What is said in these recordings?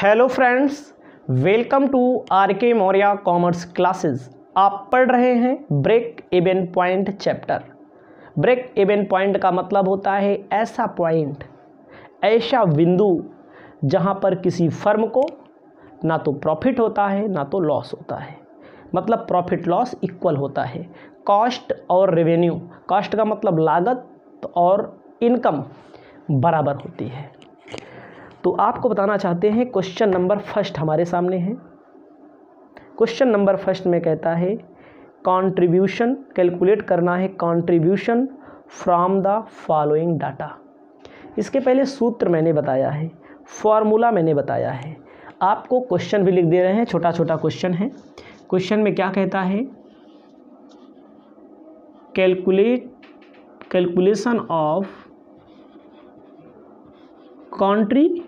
Hello friends, welcome to R K Maurya commerce classes. आप पढ़ रहे हैं break even point chapter. Break even point का मतलब होता है ऐसा पॉइंट, ऐसा बिंदु जहां पर किसी फर्म को ना तो प्रॉफिट होता है ना तो लॉस होता है। मतलब प्रॉफिट लॉस इक्वल होता है। कॉस्ट और रेवेन्यू, कॉस्ट का मतलब लागत और इनकम बराबर होती है। तो आपको बताना चाहते हैं क्वेश्चन नंबर फर्स्ट हमारे सामने है। क्वेश्चन नंबर फर्स्ट में कहता है कंट्रीब्यूशन कैलकुलेट करना है, contribution from the following data. इसके पहले सूत्र मैंने बताया है, फॉर्मूला मैंने बताया है। आपको क्वेश्चन भी लिख दे रहे हैं, छोटा छोटा क्वेश्चन है। क्वेश्चन में क्या कहता है, कैलकुलेशन ऑफ कंट्रीब्यूशन,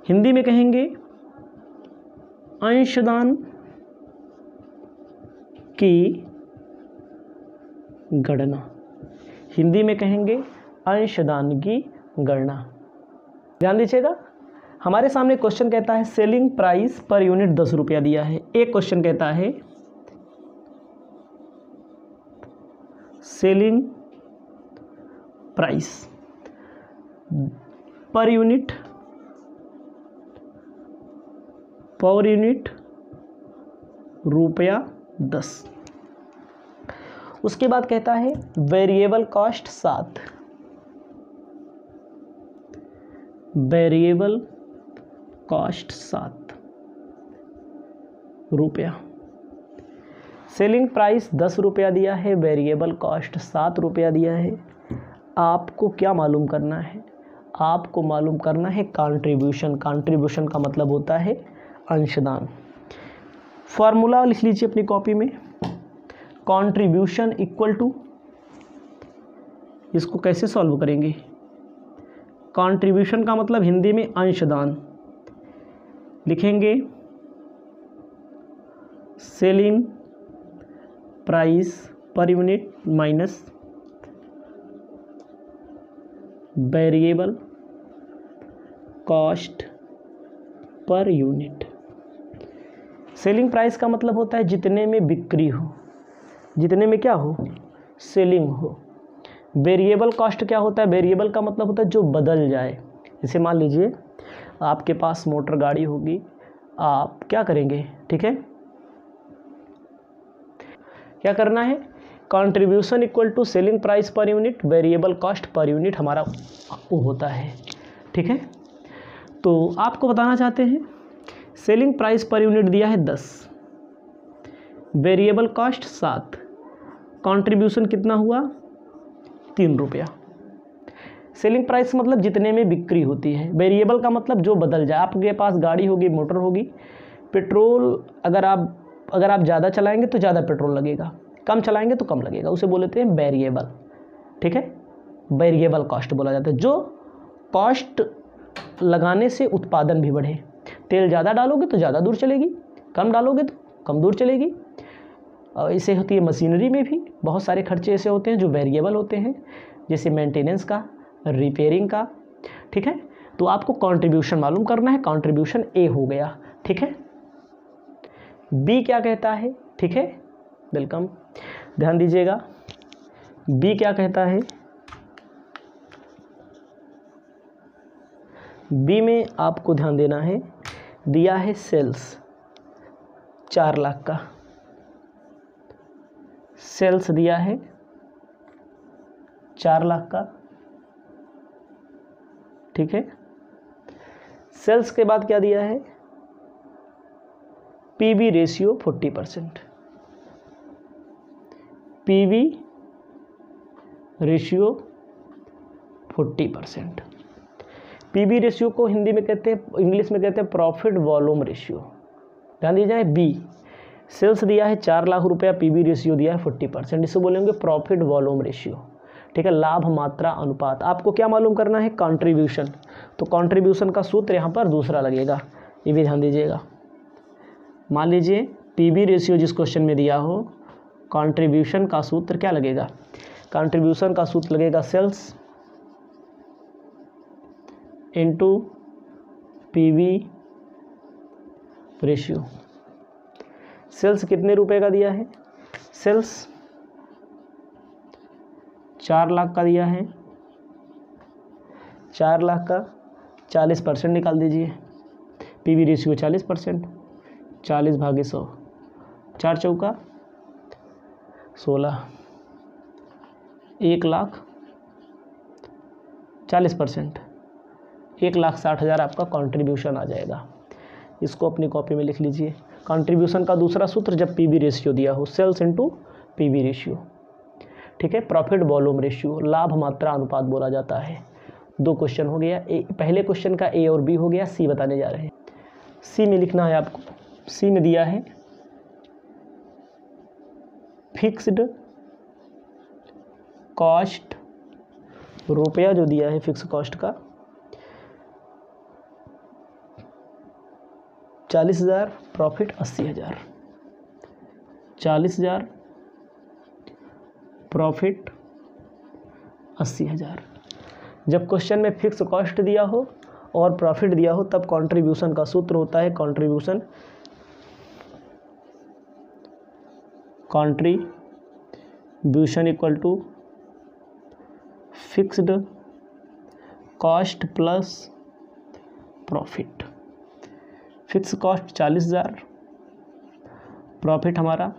हिंदी में कहेंगे अंशदान की गणना। हिंदी में कहेंगे अंशदान की गणना। ध्यान दीजिएगा, हमारे सामने क्वेश्चन कहता है सेलिंग प्राइस पर यूनिट 10 रुपया दिया है। एक क्वेश्चन कहता है सेलिंग प्राइस पर यूनिट रुपया 10। उसके बाद कहता है वेरिएबल कॉस्ट 7, वेरिएबल कॉस्ट 7 रुपया। सेलिंग प्राइस 10 रुपया दिया है, वेरिएबल कॉस्ट 7 रुपया दिया है। आपको क्या मालूम करना है? आपको मालूम करना है कंट्रीब्यूशन। कंट्रीब्यूशन का मतलब होता है अंशदान। फॉर्मूला लिख लीजिए अपनी कॉपी में, कंट्रीब्यूशन इक्वल टू, इसको कैसे सॉल्व करेंगे? कंट्रीब्यूशन का मतलब हिंदी में अंशदान, लिखेंगे selling price per unit minus variable cost per unit. Selling price का मतलब होता है जितने में बिक्री हो, जितने में क्या हो, सेलिंग हो। वेरिएबल कॉस्ट क्या होता है? वेरिएबल का मतलब होता है जो बदल जाए। जैसे मान लीजिए आपके पास मोटर गाड़ी होगी, आप क्या करेंगे? ठीक है, क्या करना है? Contribution equal to selling price per unit variable cost per unit, हमारा वो होता है। ठीक है, तो आपको बताना चाहते हैं सेलिंग प्राइस पर यूनिट दिया है 10, वेरिएबल कॉस्ट 7, कंट्रीब्यूशन कितना हुआ? 3 रुपया। सेलिंग प्राइस मतलब जितने में बिक्री होती है, वेरिएबल का मतलब जो बदल जाए। आपके पास गाड़ी होगी, मोटर होगी, पेट्रोल अगर आप ज़्यादा चलाएंगे तो ज़्यादा पेट्रोल लगेगा, कम चलाएंगे तो कम लगेगा, उसे बोलते हैं वेरिएबल। ठीक है, वेरिएबल कॉस्ट बोला जाता है। जो कॉस्ट लगाने से उत्पादन भी बढ़े। तेल ज़्यादा डालोगे तो ज़्यादा दूर चलेगी, कम डालोगे तो कम दूर चलेगी। और इसे होती है मशीनरी में भी बहुत सारे खर्चे ऐसे होते हैं जो वेरिएबल होते हैं, जैसे मेंटेनेंस का, रिपेयरिंग का। ठीक है, तो आपको कंट्रीब्यूशन मालूम करना है। कंट्रीब्यूशन ए हो गया। ठीक है, बी क्या कहता है? ठीक है, वेलकम, ध्यान दीजिएगा। बी क्या कहता है? बी में आपको ध्यान देना है, दिया है सेल्स 4 लाख का, सेल्स दिया है 4 लाख का। ठीक है, सेल्स के बाद क्या दिया है? PV ratio 40%, PV ratio 40%। PV ratio को हिंदी में कहते हैं, इंग्लिश में कहते हैं प्रॉफिट वॉल्यूम रेशियो। ध्यान दीजिए, बी सेल्स दिया है 4 लाख रुपया, पीवी रेशियो दिया है 40%, इसे बोलेंगे प्रॉफिट वॉल्यूम रेशियो। ठीक है, लाभ मात्रा अनुपात। आपको क्या मालूम करना है? कंट्रीब्यूशन। तो कंट्रीब्यूशन का सूत्र यहाँ पर दूसरा लगेगा, ये भी ध्यान दीजिएगा। मान लीजिए पीवी रेशियो जिस क्वेश्चन में दिया हो, कंट्रीब्यूशन का सूत्र क्या लगेगा? कंट्रीब्यूशन का सूत्र लगेगा sales into PV ratio. Sales कितने रुपए का दिया है? सेल्स 4 लाख का दिया है। 4 लाख का 40% निकाल दीजिए। पीवी रेशियो 40%, 40 भागे 100, 4 चौका 16, 1 लाख 40%, 1,60,000 आपका कंट्रीब्यूशन आ जाएगा। इसको अपनी कॉपी में लिख लीजिए। कंट्रीब्यूशन का दूसरा सूत्र जब पीवी रेशियो दिया हो, सेल्स इनटू पीवी रेशियो। ठीक है, प्रॉफिट वॉल्यूम रेशियो, लाभ मात्रा अनुपात बोला जाता है। 2 क्वेश्चन हो गया। पहले क्वेश्चन का ए और बी हो गया, सी बताने जा रहे हैं। सी में लिखना है आपको। सी में दिया है फिक्स्ड कॉस्ट, रुपया जो दिया है फिक्स कॉस्ट का 40,000, प्रॉफिट 80,000। 40,000 प्रॉफिट 80,000। जब क्वेश्चन में फिक्स कॉस्ट दिया हो और प्रॉफिट दिया हो तब कंट्रीब्यूशन का सूत्र होता है contribution equal to fixed cost plus profit. Fix cost 40,000, profit हमारा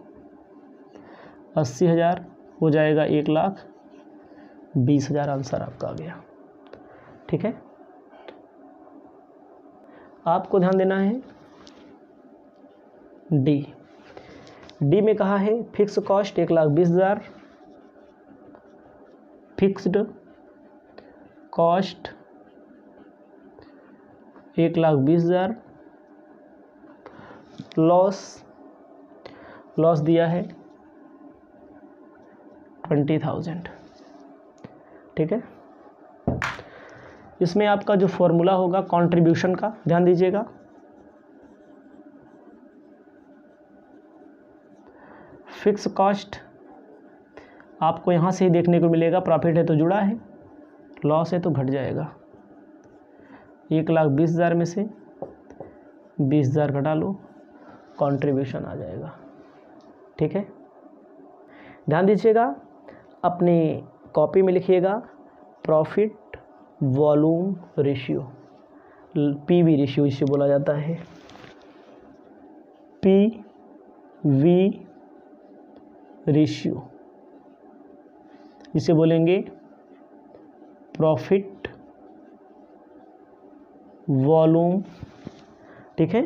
80,000 हो जाएगा, 1,20,000 आंसर आपका आ गया। ठीक है, आपको ध्यान देना है डी में कहा है fix cost 1,20,000, fixed cost 1,20,000, loss दिया है 20,000। ठीक है, इसमें आपका जो फॉर्मूला होगा कंट्रीब्यूशन का, ध्यान दीजिएगा। फिक्स कॉस्ट आपको यहाँ से ही देखने को मिलेगा, प्रॉफिट है तो जुड़ा है, लॉस है तो घट जाएगा। 1,20,000 में से 20,000 घटा लो, कंट्रीब्यूशन आ जाएगा। ठीक है, ध्यान दीजिएगा, अपनी कॉपी में लिखिएगा profit volume ratio, PV ratio इसे बोला जाता है। पीवी रेशियो इसे बोलेंगे प्रॉफिट वॉल्यूम। ठीक है,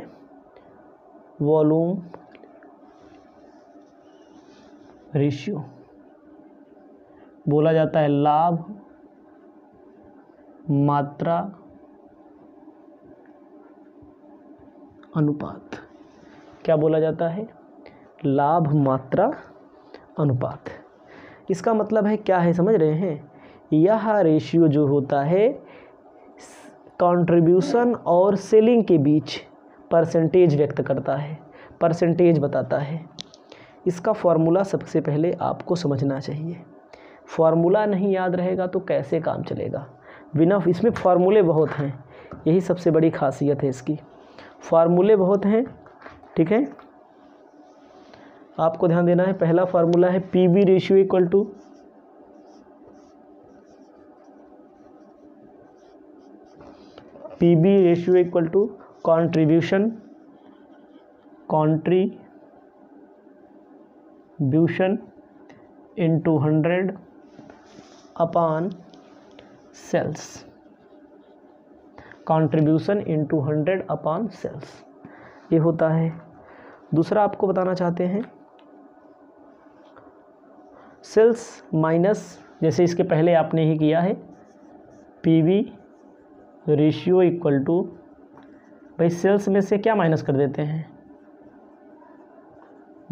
वॉल्यूम रेशियो बोला जाता है लाभ मात्रा अनुपात। क्या बोला जाता है? लाभ मात्रा अनुपात। इसका मतलब है क्या है, समझ रहे हैं? यह रेशियो जो होता है कंट्रीब्यूशन और सेलिंग के बीच परसेंटेज व्यक्त करता है, परसेंटेज बताता है। इसका फॉर्मूला सबसे पहले आपको समझना चाहिए। फॉर्मूला नहीं याद रहेगा तो कैसे काम चलेगा बिना, इसमें फार्मूले बहुत हैं, यही सबसे बड़ी खासियत है इसकी, फार्मूले बहुत हैं। ठीक है, आपको ध्यान देना है। पहला फार्मूला है PV ratio equal to contribution into 100 upon sales. Contribution into 100 upon sales ये होता है। दूसरा आपको बताना चाहते हैं सेल्स माइनस, जैसे इसके पहले आपने ही किया है, पीवी रेशियो इक्वल टू, भाई सेल्स में से क्या माइनस कर देते हैं?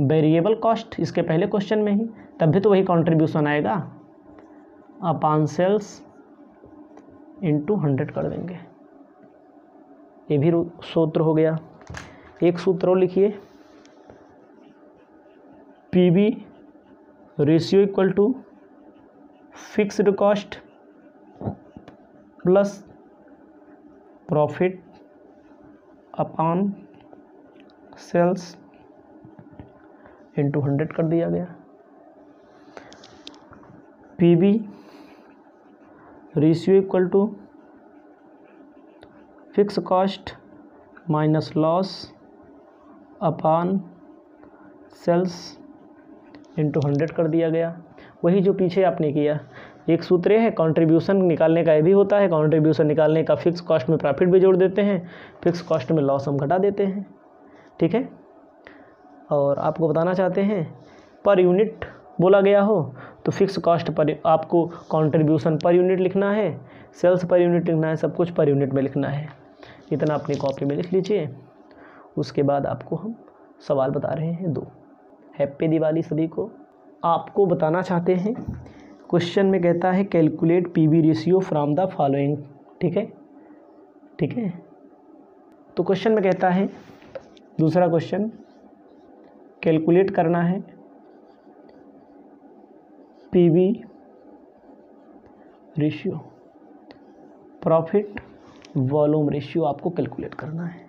वेरिएबल कॉस्ट, इसके पहले क्वेश्चन में ही, तब भी तो वही कंट्रीब्यूशन आएगा, अपॉन सेल्स इंटू 100 कर देंगे। ये भी सूत्र हो गया। एक सूत्र और लिखिए, PV ratio equal to fixed cost plus profit upon sales into 100 कर दिया गया। PV ratio equal to fix cost minus loss upon sales into 100 कर दिया गया। वही जो पीछे आपने किया, एक सूत्र है कंट्रीब्यूशन निकालने का, ये भी होता है कंट्रीब्यूशन निकालने का। फिक्स कॉस्ट में प्रॉफिट भी जोड़ देते हैं, फिक्स कॉस्ट में लॉस हम घटा देते हैं, ठीक है। और आपको बताना चाहते हैं पर यूनिट बोला गया हो तो फिक्स कॉस्ट पर आपको कंट्रीब्यूशन पर यूनिट लिखना है, सेल्स पर यूनिट लिखना है, सब कुछ पर यूनिट में लिखना है। इतना अपनी कॉपी में लिख लीजिए। उसके बाद आपको हम सवाल बता रहे हैं 2। हैप्पी दिवाली सभी को। आपको बताना चाहते हैं, क्वेश्चन में कहता है calculate PV ratio from the following, ठीक है, ठीक है। तो क्वेश्चन में कहता है, दूसरा क्वेश्चन, कैलकुलेट करना है PV ratio, profit volume ratio आपको कैलकुलेट करना है।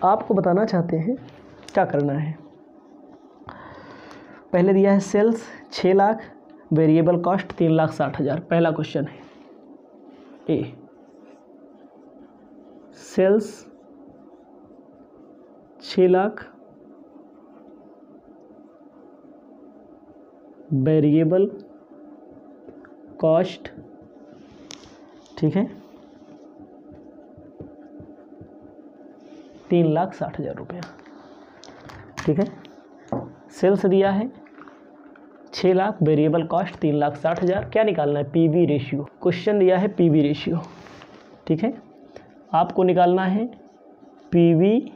आपको बताना चाहते हैं क्या करना है। पहले दिया है सेल्स 6 लाख, वेरिएबल कॉस्ट 3,60,000। पहला क्वेश्चन है ए, सेल्स 6 लाख, वेरिएबल कॉस्ट, ठीक है, 3,60,000 रुपया, ठीक है। सेल्स दिया है 6 लाख, वेरिएबल कॉस्ट 3,60,000। क्या निकालना है? PV ratio. क्वेश्चन दिया है पीवी रेशियो, ठीक है। आपको निकालना है पीवी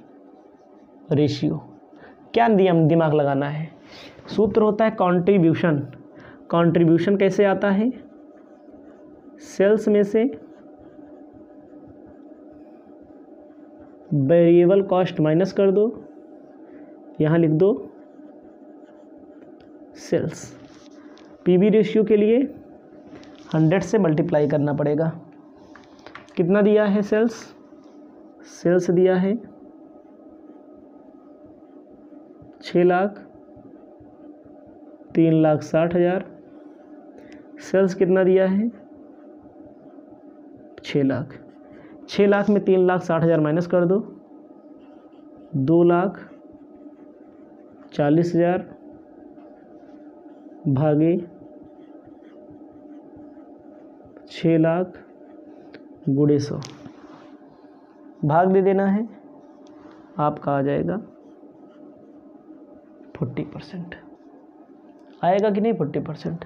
रेशियो। क्या दिमाग लगाना है? सूत्र होता है कंट्रीब्यूशन। कंट्रीब्यूशन कैसे आता है? सेल्स में से वेरिएबल कॉस्ट माइनस कर दो, यहाँ लिख दो सेल्स। पीवी रेशियो के लिए 100 से मल्टीप्लाई करना पड़ेगा। कितना दिया है सेल्स? सेल्स दिया है 6 लाख, 3,60,000। सेल्स कितना दिया है? 6 लाख। 6 लाख में 3,60,000 माइनस कर दो, 2,40,000 भागे 6 लाख गुणे 100, भाग दे देना है। आपका आ जाएगा 40%। आएगा कि नहीं? 40%।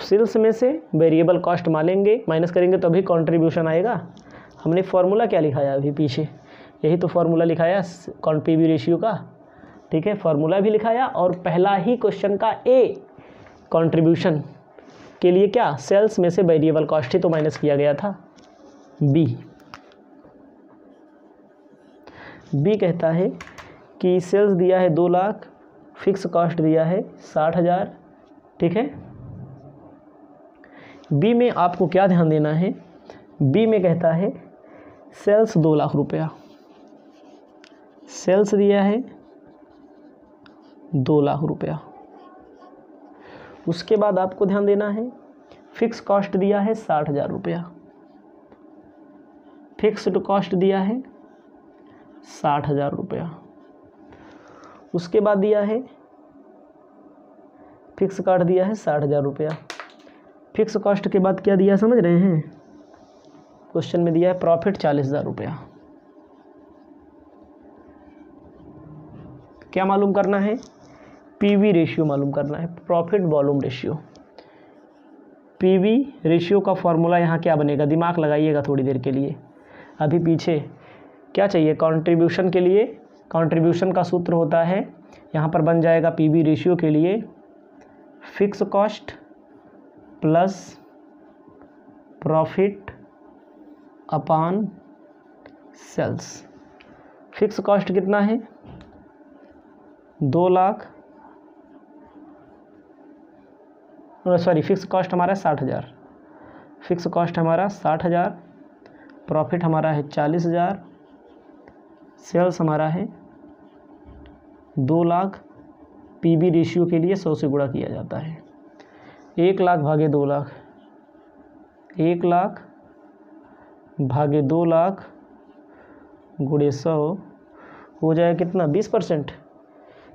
सेल्स में से वेरिएबल कॉस्ट माइनस करेंगे तो अभी कंट्रीब्यूशन आएगा। हमने फार्मूला क्या लिखाया अभी पीछे? यही तो फार्मूला लिखाया पीवी रेशियो का, ठीक है। फार्मूला भी लिखाया और पहला ही क्वेश्चन का ए कंट्रीब्यूशन के लिए क्या, सेल्स में से वेरिएबल कॉस्ट ही तो माइनस किया गया था। बी कहता है कि सेल्स दिया है 2 लाख, फिक्स कॉस्ट दिया है 60,000, ठीक है। बी में आपको क्या ध्यान देना है? बी में कहता है सेल्स 2 लाख रुपया, सेल्स दिया है 2 लाख रुपया। उसके बाद आपको ध्यान देना है फिक्स कॉस्ट दिया है 60,000 रुपया, फिक्स्ड कॉस्ट दिया है 60,000 रुपया। उसके बाद दिया है फिक्स कॉस्ट दिया है 60,000 रुपया। फिक्स कॉस्ट के बाद क्या दिया समझ रहे हैं? क्वेश्चन में दिया है प्रॉफिट 40,000 रुपया। क्या मालूम करना है? पीवी रेशियो मालूम करना है, profit volume ratio. PV ratio का फॉर्मूला यहाँ क्या बनेगा? दिमाग लगाइएगा थोड़ी देर के लिए। अभी पीछे क्या चाहिए? कंट्रीब्यूशन के लिए कंट्रीब्यूशन का सूत्र होता है, यहाँ पर बन जाएगा पीवी रेशियो के लिए fix cost plus profit upon sales. Fix cost कितना है? 2 लाख, सॉरी फिक्स कॉस्ट हमारा 60,000, फिक्स कॉस्ट हमारा 60,000 प्रॉफिट हमारा है 40,000, सेल्स हमारा है 2 लाख, पीवी रेशियो के लिए 100 से गुणा किया जाता है। 1 लाख भागे 2 लाख, 1 लाख भागे 2 लाख गुणे 100 हो जाए कितना, 20%,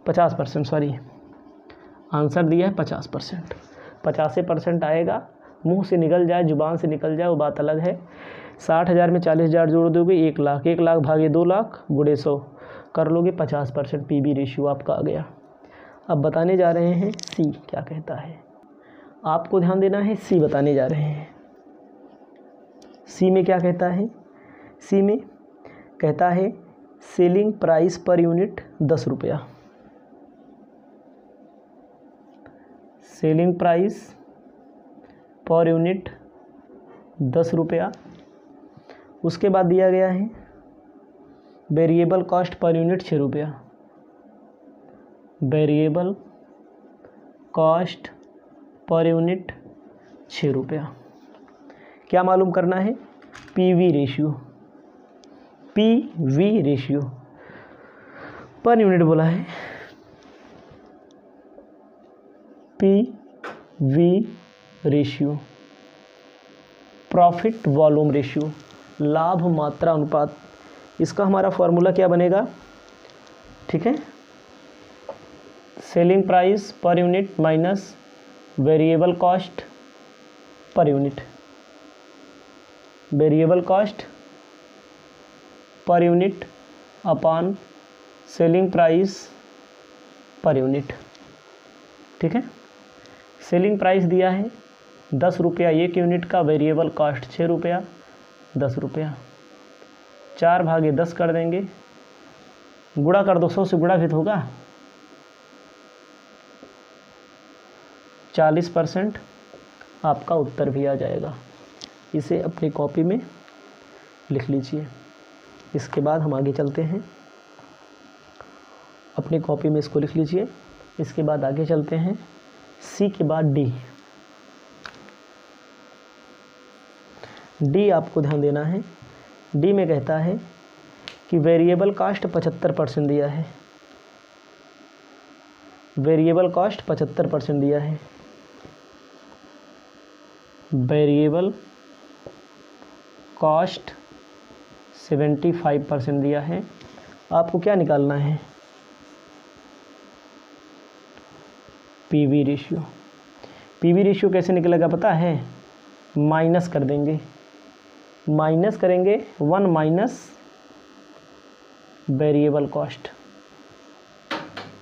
50%, सॉरी आंसर दिया है 50%। 50% आएगा, मुंह से निकल जाए, जुबान से निकल जाए वो बात अलग है। 60,000 में 40,000 जोड़ दोगे 1 लाख, 1 लाख भागे 2 लाख गुणे 100 कर लोगे 50% पीवी रेशियो आपका आ गया। अब बताने जा रहे हैं सी क्या कहता है, आपको ध्यान देना है, सी बताने जा रहे हैं। सी में क्या कहता है, सी में कहता है सेलिंग प्राइस पर यूनिट 10 रुपया, सेलिंग प्राइस पर यूनिट 10 रुपया। उसके बाद दिया गया है वेरिएबल कॉस्ट पर यूनिट 6 रुपया, वेरिएबल कॉस्ट पर यूनिट 6 रुपया। क्या मालूम करना है, PV ratio, PV ratio per unit बोला है, PV ratio, profit volume ratio, लाभ मात्रा अनुपात। इसका हमारा फॉर्मूला क्या बनेगा, ठीक है, selling price per unit minus variable cost per unit, variable cost per unit upon selling price per unit. ठीक है, सेलिंग प्राइस दिया है 10 रुपया 1 यूनिट का, वेरिएबल कॉस्ट 6 रुपया 10 रुपया, 4 भागे 10 कर देंगे, गुणा कर दो, 100 से गुणा भी तो होगा, 40% आपका उत्तर भी आ जाएगा। इसे अपनी कॉपी में लिख लीजिए। इसके बाद हम आगे चलते हैं, अपनी कॉपी में इसको लिख लीजिए। इसके बाद आगे चलते हैं, सी के बाद डी। डी आपको ध्यान देना है, डी में कहता है कि वेरिएबल कॉस्ट 75% दिया है, वेरिएबल कॉस्ट 75% दिया है, वेरिएबल कॉस्ट 75% दिया है। आपको क्या निकालना है, पीवी रेशियो। पीवी रेशियो कैसे निकलेगा पता है, माइनस कर देंगे, माइनस करेंगे 1 माइनस वेरिएबल कॉस्ट,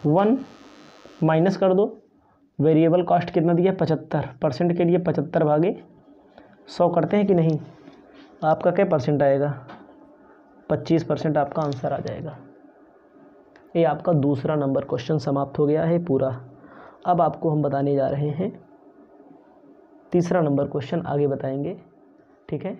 1 माइनस कर दो, वेरिएबल कॉस्ट कितना दिया 75% के लिए 75 भागे 100 करते हैं कि नहीं, आपका क्या परसेंट आएगा, 25% आपका आंसर आ जाएगा। ये आपका दूसरा नंबर क्वेश्चन समाप्त हो गया है पूरा। अब आपको हम बताने जा रहे हैं तीसरा नंबर क्वेश्चन, आगे बताएंगे, ठीक है।